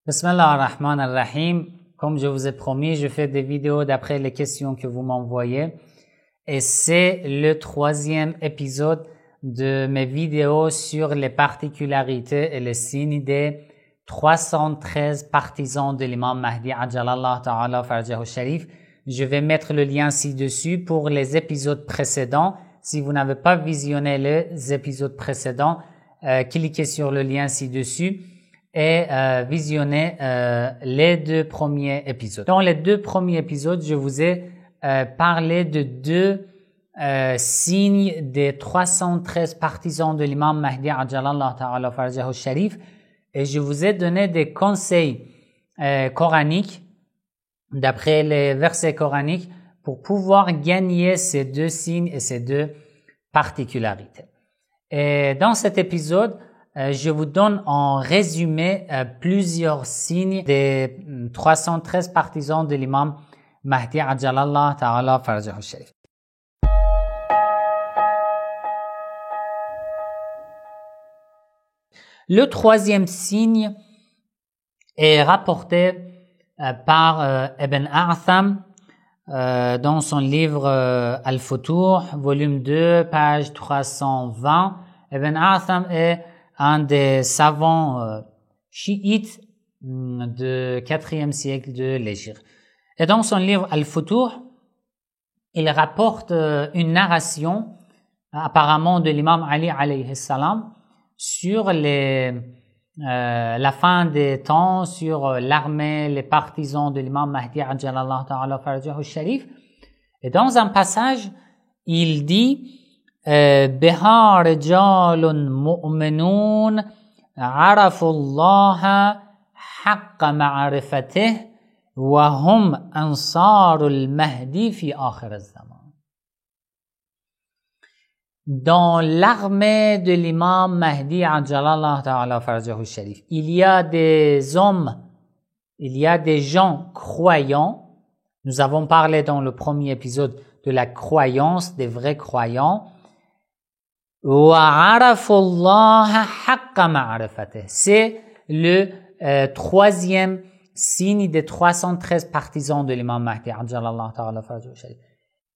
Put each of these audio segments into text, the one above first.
Bismillah ar-Rahman ar-Rahim. Comme je vous ai promis, je fais des vidéos d'après les questions que vous m'envoyez. Et c'est le troisième épisode de mes vidéos sur les particularités et les signes des 313 partisans de l'imam Mahdi Ajjalallahu Ta'ala Farjahu Sharif. Je vais mettre le lien ci-dessus pour les épisodes précédents. Si vous n'avez pas visionné les épisodes précédents, cliquez sur le lien ci-dessus et visionnez les deux premiers épisodes. Dans les deux premiers épisodes, je vous ai parlé de deux signes des 313 partisans de l'imam Mahdi Ajjalallahu Ta'ala Farjahu Sharif et je vous ai donné des conseils coraniques d'après les versets coraniques pour pouvoir gagner ces deux signes et ces deux particularités. Et dans cet épisode, je vous donne en résumé plusieurs signes des 313 partisans de l'imam Mahdi Ajjalallahu Ta'ala Farjahu Sharif. Le troisième signe est rapporté par Ibn A'tham dans son livre Al-Futuh, volume 2, page 320. Ibn A'tham est un des savants chiites du 4e siècle de l'Hégire. Et dans son livre Al-Futuh, il rapporte une narration apparemment de l'imam Ali alayhi salam sur la fin des temps, sur l'armée, les partisans de l'imam Mahdi Ajjalallahu Ta'ala Farjahu Sharif. Et dans un passage, il dit بها رجال مؤمنون عرفوا الله حق معرفته وهم أنصار المهدي في آخر الزمان. Dans l'armée de l'imam Mahdi Ajjalallahu Ta'ala Farjahu Sharif, il y a des hommes, il y a des gens croyants. Nous avons parlé dans le premier épisode de la croyance, des vrais croyants. C'est le troisième signe des 313 partisans de l'imam Mahdi Ajjalallahu Ta'ala Farjahu Sharif.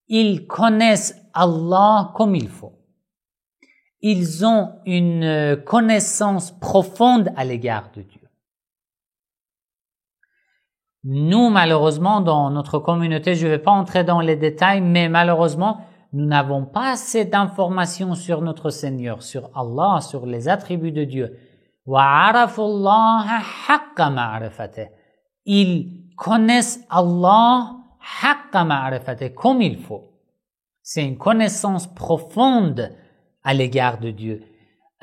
Ils connaissent Allah comme il faut. Ils ont une connaissance profonde à l'égard de Dieu. Nous, malheureusement, dans notre communauté, je ne vais pas entrer dans les détails, mais malheureusement, nous n'avons pas assez d'informations sur notre Seigneur, sur Allah, sur les attributs de Dieu. Ils connaissent Allah comme il faut. C'est une connaissance profonde à l'égard de Dieu.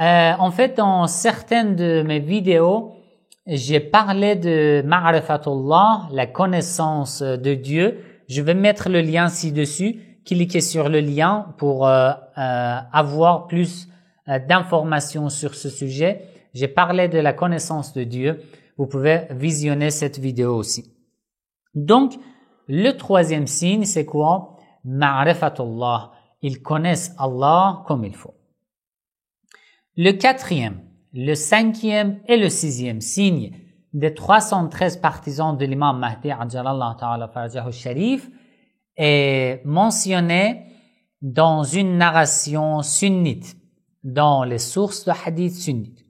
En fait, dans certaines de mes vidéos, j'ai parlé de Ma'rifatullah, la connaissance de Dieu. Je vais mettre le lien ci-dessus. Cliquez sur le lien pour avoir plus d'informations sur ce sujet. J'ai parlé de la connaissance de Dieu. Vous pouvez visionner cette vidéo aussi. Donc, le troisième signe, c'est quoi? Ma'rifatullah. Ils connaissent Allah comme il faut. Le quatrième, le cinquième et le sixième signe des 313 partisans de l'imam Mahdi Ajjalallahu Ta'ala Farjahu Sharif est mentionné dans une narration sunnite, dans les sources de hadith sunnites.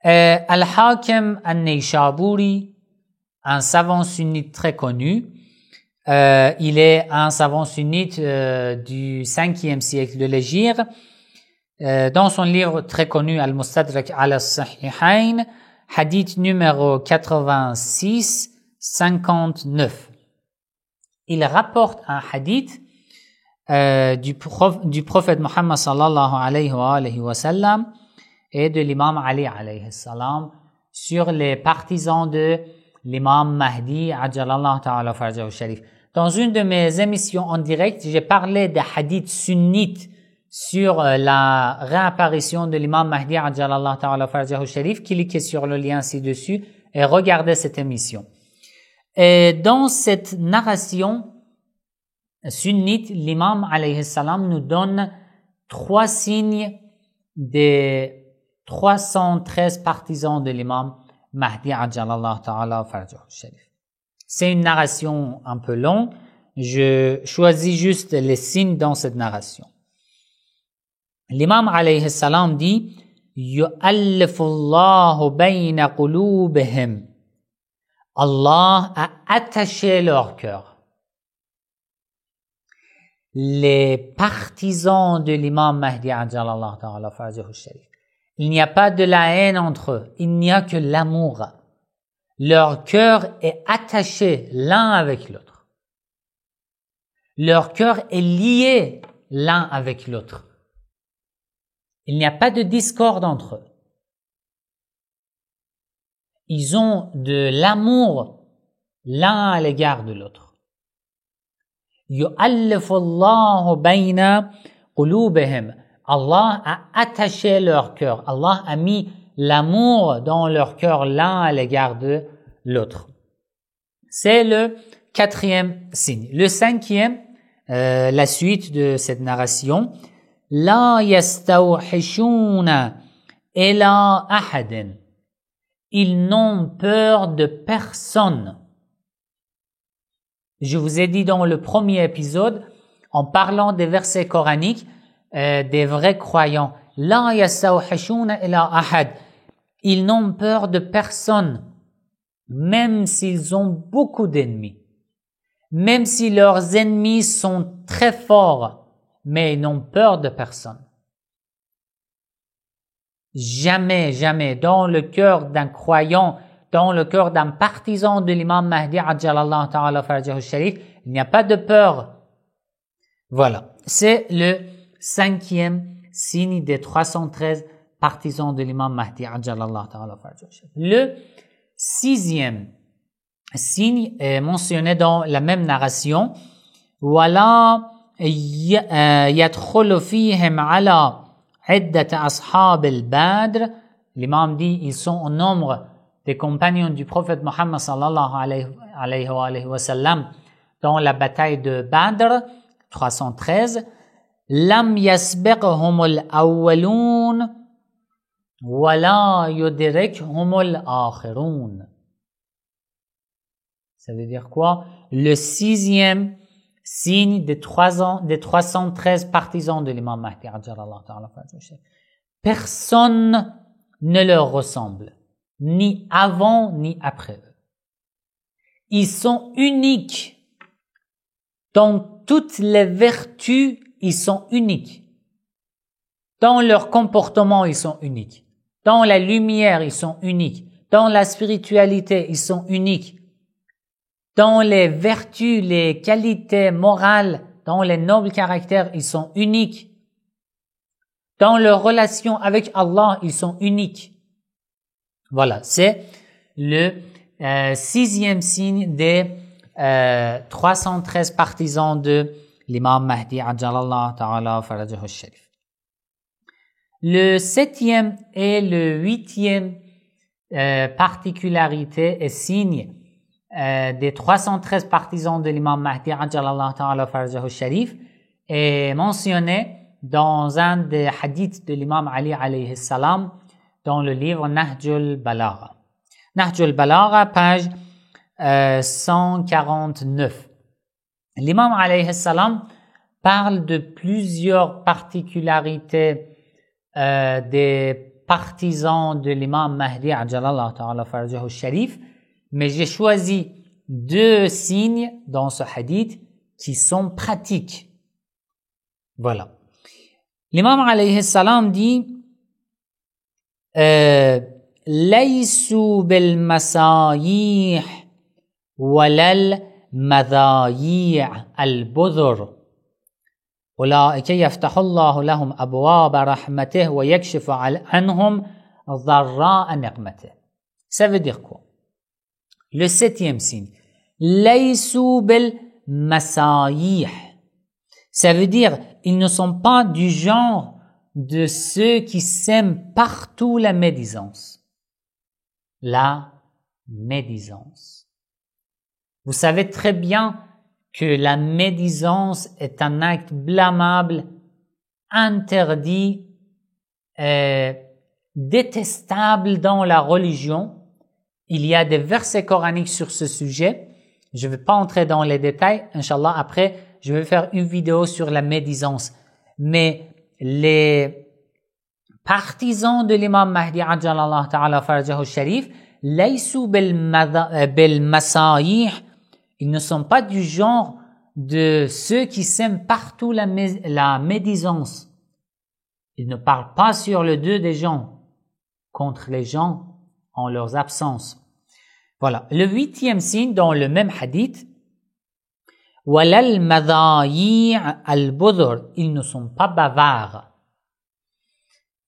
Al-Hakim al-Nayshaburi, un savant sunnite très connu, il est un savant sunnite du 5e siècle de l'Hégire. Dans son livre très connu Al-Mustadrak al-Sahihain, hadith numéro 86-59. Il rapporte un hadith du prophète Muhammad sallallahu alayhi wa sallam et de l'imam Ali alayhi salam sur les partisans de l'imam Mahdi Ajjalallahu Ta'ala Farjahu Sharif. Dans une de mes émissions en direct, j'ai parlé des hadiths sunnites sur la réapparition de l'imam Mahdi Ajjalallahu Ta'ala Farjahu Sharif. Cliquez sur le lien ci-dessus et regardez cette émission. Et dans cette narration sunnite, l'imam alayhi salam nous donne 3 signes des 313 partisans de l'imam Mahdi Ajjalallah Ta'ala Farjahu Sharif. C'est une narration un peu longue. Je choisis juste les signes dans cette narration. L'imam alayhi salam dit yu'allifu Allahu bayna qulubihim. Allah a attaché leur cœur. Les partisans de l'imam Mahdi Ajjalallah Ta'ala Farjahu Sharif, il n'y a pas de la haine entre eux, il n'y a que l'amour. Leur cœur est attaché l'un avec l'autre. Leur cœur est lié l'un avec l'autre. Il n'y a pas de discorde entre eux. Ils ont de l'amour l'un à l'égard de l'autre. Yu'allifu Allahu bayna qulubihim. Allah a attaché leur cœur. Allah a mis l'amour dans leur cœur l'un à l'égard de l'autre. C'est le 4e signe. Le 5e, la suite de cette narration. La yastawhishuna ila ahadin. Ils n'ont peur de personne. Je vous ai dit dans le premier épisode, en parlant des versets coraniques, des vrais croyants, la yastawhishuna ila ahad. Ils n'ont peur de personne, même s'ils ont beaucoup d'ennemis. Même si leurs ennemis sont très forts, mais ils n'ont peur de personne. Jamais, jamais, dans le cœur d'un croyant, dans le cœur d'un partisan de l'imam Mahdi Ajjalallah Ta'ala Farjahu Sharif, il n'y a pas de peur. Voilà, c'est le 5e signe des 313 partisans de l'imam Mahdi Ajjalallah Ta'ala Farjahu Sharif. Le 6e signe est mentionné dans la même narration. Wala yadkhulu fihim ala iddat ashab al-badr. L'imam dit ils sont au nombre des compagnons du prophète Muhammad sallallahu alayhi wa sallam dans la bataille de Badr 313. Lam yasbiqhum al-awwalun wala yudrikhum al-akhirun. Ça veut dire quoi? Le 6e signe des 313 partisans de l'imam Mahdi Ajjalallah Ta'ala Farjahu Sharif. Personne ne leur ressemble, ni avant ni après eux. Ils sont uniques. Dans toutes les vertus, ils sont uniques. Dans leur comportement, ils sont uniques. Dans la lumière, ils sont uniques. Dans la spiritualité, ils sont uniques. Dans les vertus, les qualités morales, dans les nobles caractères, ils sont uniques. Dans leur relation avec Allah, ils sont uniques. Voilà, c'est le 6e signe des 313 partisans de l'imam Mahdi Ajjalallah Ta'ala Farjahu Sharif. Le 7e et le 8e particularité et signe des 313 partisans de l'imam Mahdi Ajjalallah Ta'ala Farjahu Sharif est mentionné dans un des hadiths de l'imam Ali alayhi salam dans le livre Nahjul Balagha. Nahjul Balagha, page 149. L'imam alayhi salam parle de plusieurs particularités des partisans de l'imam Mahdi Ajjalallah Ta'ala Farjahu Sharif, mais j'ai choisi 2 signes dans ce hadith qui sont pratiques. Voilà. L'imam alayhi salam dit Laysu bil masayih walal madayih al-budhur أولئك يفتح الله لهم أبواب رحمته ويكشف عنهم ضراء نقمته. Ça veut dire quoi? Le 7e signe, Laysu bil masayih. Ça veut dire, ils ne sont pas du genre de ceux qui sèment partout la médisance. La médisance. Vous savez très bien que la médisance est un acte blâmable, interdit, détestable dans la religion, Il y a des versets coraniques sur ce sujet. Je ne vais pas entrer dans les détails. Inch'Allah, après, je vais faire une vidéo sur la médisance. Mais les partisans de l'imam Mahdi Ajjalallahu Ta'ala Farajahu Sharif, laysu bil masayih, ils ne sont pas du genre de ceux qui sèment partout la médisance. Ils ne parlent pas sur le dos des gens, contre les gens en leurs absences. Voilà. Le 8e signe dans le même hadith, walal madayi' al-budhr, ils ne sont pas bavards.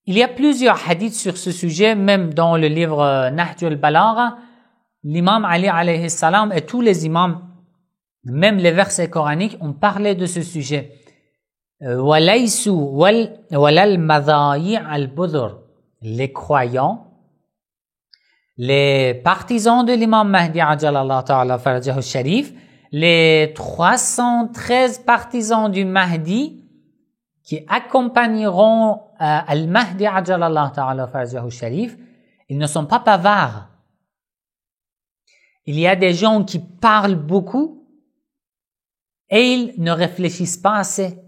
Il y a plusieurs hadiths sur ce sujet, même dans le livre Nahj al-Balagha, l'imam Ali alayhi salam et tous les imams, même les versets coraniques, ont parlé de ce sujet. Walaysu walal madayi' al-budhr, les croyants, les partisans de l'imam Mahdi Ajjalallahu Ta'ala Farajahu Sharif, les 313 partisans du Mahdi qui accompagneront al-Mahdi Ajjalallahu Ta'ala Farajahu Sharif, ils ne sont pas bavards. Il y a des gens qui parlent beaucoup et ils ne réfléchissent pas assez.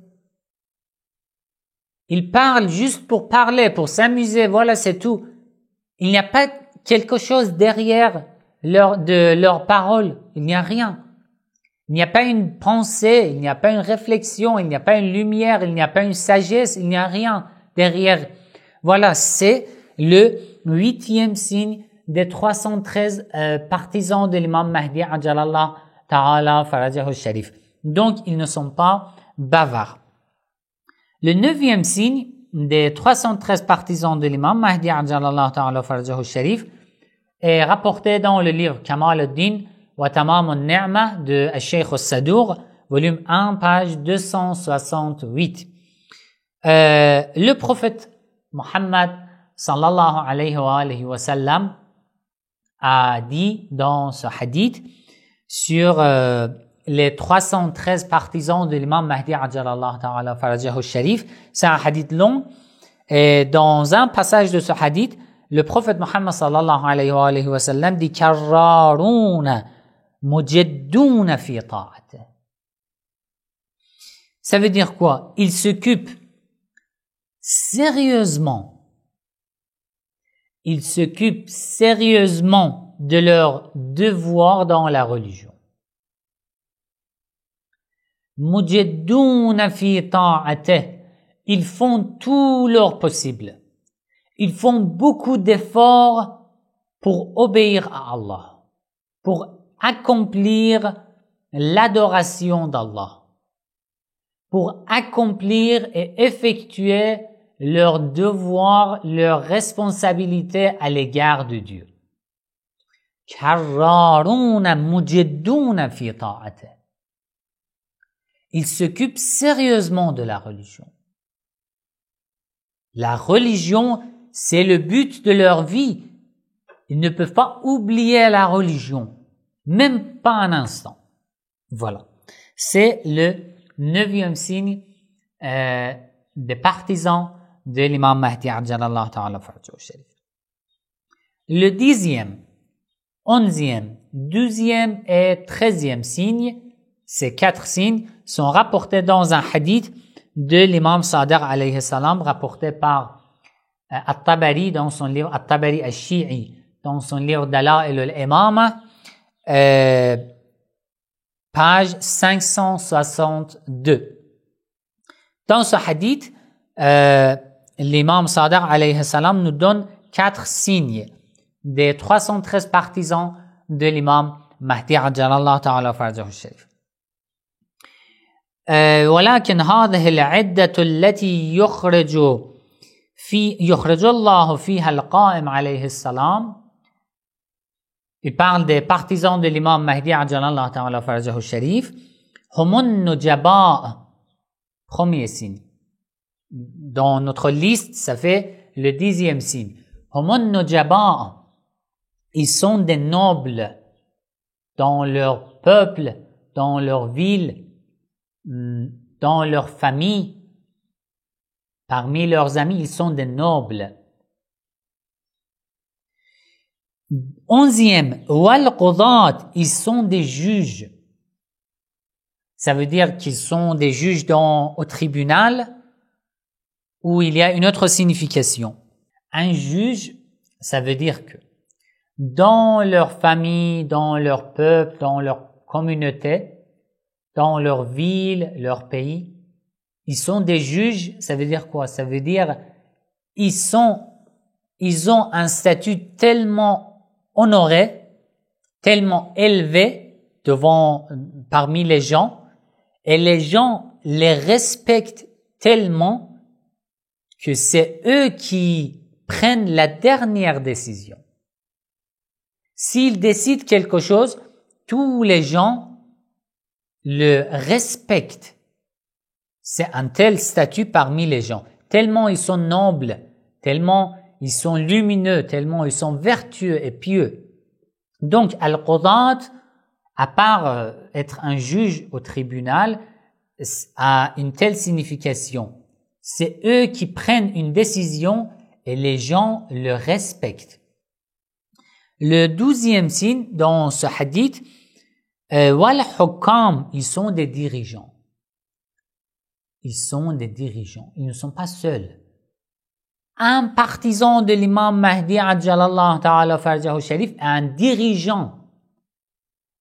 Ils parlent juste pour parler, pour s'amuser, voilà, c'est tout. Il n'y a pas quelque chose derrière leurs paroles. Il n'y a rien. Il n'y a pas une pensée, il n'y a pas une réflexion, il n'y a pas une lumière, il n'y a pas une sagesse, il n'y a rien derrière. Voilà, c'est le 8e signe des 313 partisans de l'imam Mahdi Ajjalallahu Ta'ala Farajahu Sharif. Donc, ils ne sont pas bavards. Le 9e signe des 313 partisans de l'imam Mahdi Ajjalallahu Ta'ala Farajahu Sharif est rapporté dans le livre Kamal al-Din wa Tamam al-Ni'ma de Cheikh al-Sadour, volume 1, page 268. Le prophète Muhammad sallallahu alayhi wa sallam a dit dans ce hadith sur les 313 partisans de l'imam Mahdi Ajjalallahu Ta'ala Farajahu Sharif. C'est un hadith long et dans un passage de ce hadith, le prophète Muhammad sallallahu alayhi wa sallam dit karraruna mujadduna fi ta'ati. Ça veut dire quoi? Ils s'occupent sérieusement. Ils s'occupent sérieusement de leur devoir dans la religion. Mujadduna fi ta'ati. Ils font tout leur possible. Ils font beaucoup d'efforts pour obéir à Allah, pour accomplir l'adoration d'Allah, pour accomplir et effectuer leurs devoirs, leurs responsabilités à l'égard de Dieu. Karraruna mujadduna fi ta'ati. Ils s'occupent sérieusement de la religion. La religion, c'est le but de leur vie. Ils ne peuvent pas oublier la religion, même pas un instant. Voilà. C'est le 9e signe des partisans de l'imam Mahdi Ajjalallahu Ta'ala Farajahu Sharif. Le 10e, 11e, 12e et 13e signe, ces 4 signes sont rapportés dans un hadith de l'imam Sadiq alayhi salam, rapporté par At-Tabari dans son livre At-Tabari al-Shi'i, dans son livre Dala'il al-Imama, page 562. Dans ce hadith, l'imam Sadiq alayhi salam nous donne 4 signes des 313 partisans de l'imam Mahdi Ajjalallahu Ta'ala Farajahu Sharif. ولكن هذه العدة التي يخرج الله فيها القائم عليه السلام. Il parle des partisans de l'imam Mahdi Ajjalallahu Ta'ala Farajahu Sharif. هم النجباء. Premier signe. Dans notre liste, ça fait le 10e signe. هم النجباء. Ils sont des nobles dans leur peuple, dans leur ville, dans leur famille, parmi leurs amis, ils sont des nobles. 11e, wal-qudat, ils sont des juges. Ça veut dire qu'ils sont des juges au tribunal, où il y a une autre signification. Un juge, ça veut dire que dans leur famille, dans leur peuple, dans leur communauté, dans leur ville, leur pays, ils sont des juges. Ça veut dire quoi? Ça veut dire ils ont un statut tellement honoré, tellement élevé parmi les gens, et les gens les respectent tellement que c'est eux qui prennent la dernière décision. S'ils décident quelque chose, tous les gens le respectent. C'est un tel statut parmi les gens. Tellement ils sont nobles, tellement ils sont lumineux, tellement ils sont vertueux et pieux. Donc, al-qudat, à part être un juge au tribunal, a une telle signification. C'est eux qui prennent une décision et les gens le respectent. Le 12e signe dans ce hadith, wal-hukam, ils sont des dirigeants. Ils sont des dirigeants. Ils ne sont pas seuls. Un partisan de l'imam Mahdi ajjalallahu ta'ala farjahu sharif, un dirigeant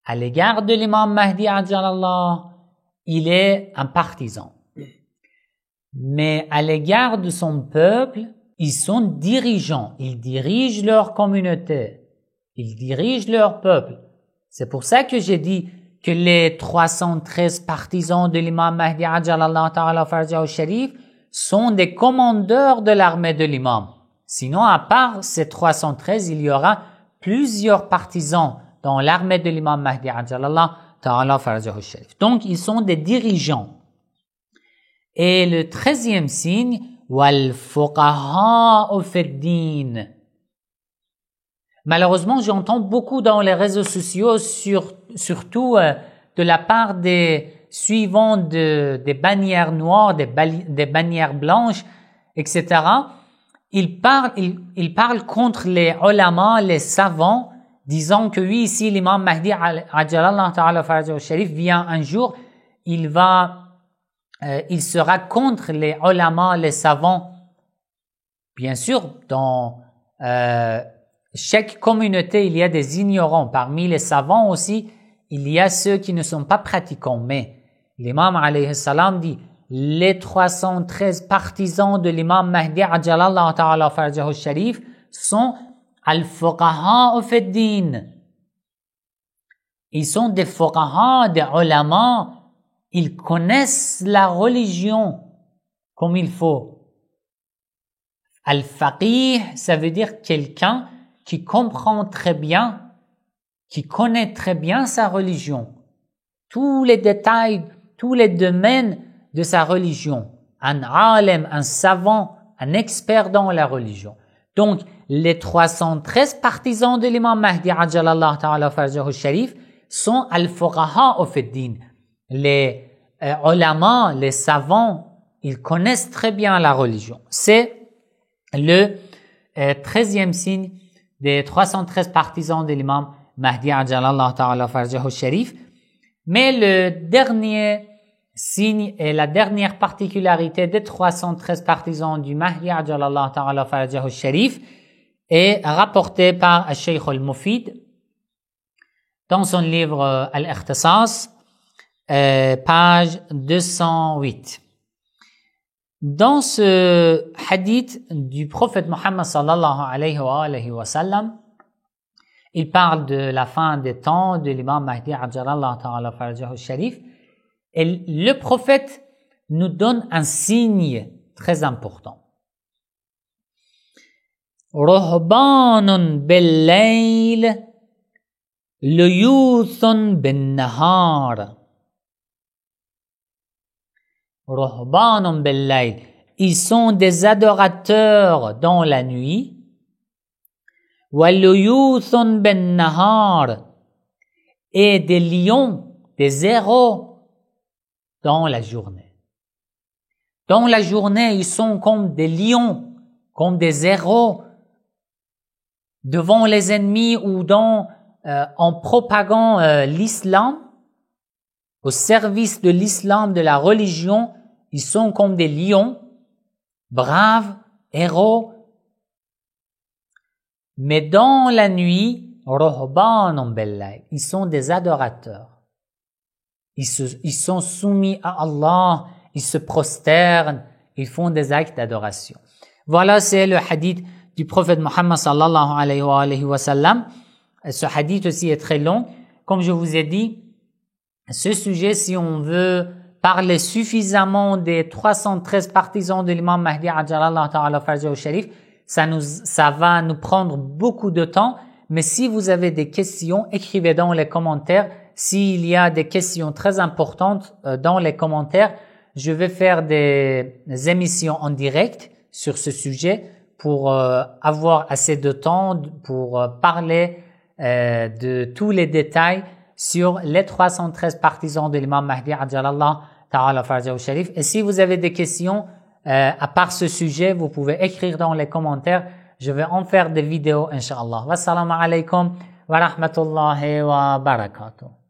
à l'égard de l'imam Mahdi ajjalallahu, il est un partisan. Mais à l'égard de son peuple, ils sont dirigeants. Ils dirigent leur communauté. Ils dirigent leur peuple. C'est pour ça que j'ai dit que les 313 partisans de l'imam Mahdi ajjalallahu ta'ala farjahu sharif sont des commandeurs de l'armée de l'imam. Sinon, à part ces 313, il y aura plusieurs partisans dans l'armée de l'imam Mahdi ajjalallahu ta'ala farjahu sharif. Donc, ils sont des dirigeants. Et le 13e signe, wal fuqaha fid-din. Malheureusement, j'entends beaucoup dans les réseaux sociaux, surtout de la part des suivants des bannières noires, des bannières blanches, etc. Ils parlent contre les ulama, les savants, disant que oui, ici l'imam Mahdi ajjalallahu ta'ala farjahu sharif vient un jour, il sera contre les ulama, les savants. Bien sûr, dans chaque communauté, il y a des ignorants. Parmi les savants aussi, il y a ceux qui ne sont pas pratiquants. Mais l'imam alayhi salam dit, les 313 partisans de l'imam Mahdi ajjalallahu ta'ala farjahu sharif sont al-fuqaha fid-din. Ils sont des fuqaha, des ulama. Ils connaissent la religion comme il faut. Al-faqih, ça veut dire quelqu'un qui comprend très bien, qui connaît très bien sa religion. Tous les détails, tous les domaines de sa religion. Un alim, un savant, un expert dans la religion. Donc, les 313 partisans de l'imam Mahdi ajjalallahu ta'ala farjahu sharif sont al-fuqaha fid-din. Les ulama, les savants, ils connaissent très bien la religion. C'est le 13e signe des 313 partisans de l'imam Mahdi ajjalallahu ta'ala farjahu sharif. Mais le dernier signe et la dernière particularité des 313 partisans du Mahdi ajjalallahu ta'ala farjahu sharif est rapporté par al-Shaykh al-Mufid dans son livre Al-Ikhtisas, page 208. Dans ce hadith du prophète Muhammad sallallahu alayhi wa sallam, il parle de la fin des temps de l'imam Mahdi ajjalallahu ta'ala farjahu sharif, et le prophète nous donne un signe très important. Ruhbanun bil-layl, luyuthun bin-nahar. Ruhbanun bil-layl. Ils sont des adorateurs dans la nuit. Waluyuthun bin-nahar. Et des lions, des héros dans la journée. Dans la journée, ils sont comme des lions, comme des héros. devant les ennemis ou en propagant l'islam, au service de l'islam, de la religion, ils sont comme des lions, braves, héros. Mais dans la nuit, ils sont des adorateurs. Ils sont soumis à Allah, ils se prosternent, ils font des actes d'adoration. Voilà, c'est le hadith du prophète Muhammad sallallahu alayhi wa sallam. Ce hadith aussi est très long. Comme je vous ai dit, ce sujet, si on veut parler suffisamment des 313 partisans de l'imam Mahdi Ajjalallahu ta'ala farjahu sharif, ça va nous prendre beaucoup de temps. Mais si vous avez des questions, écrivez dans les commentaires. S'il y a des questions très importantes dans les commentaires, je vais faire des émissions en direct sur ce sujet pour avoir assez de temps pour parler de tous les détails sur les 313 partisans de l'imam Mahdi Ajjalallahu ta'ala farjahu sharif. Et si vous avez des questions à part ce sujet, vous pouvez écrire dans les commentaires. Je vais en faire des vidéos, Inch'Allah. Wassalamu alaikum wa rahmatullahi wa barakatuh.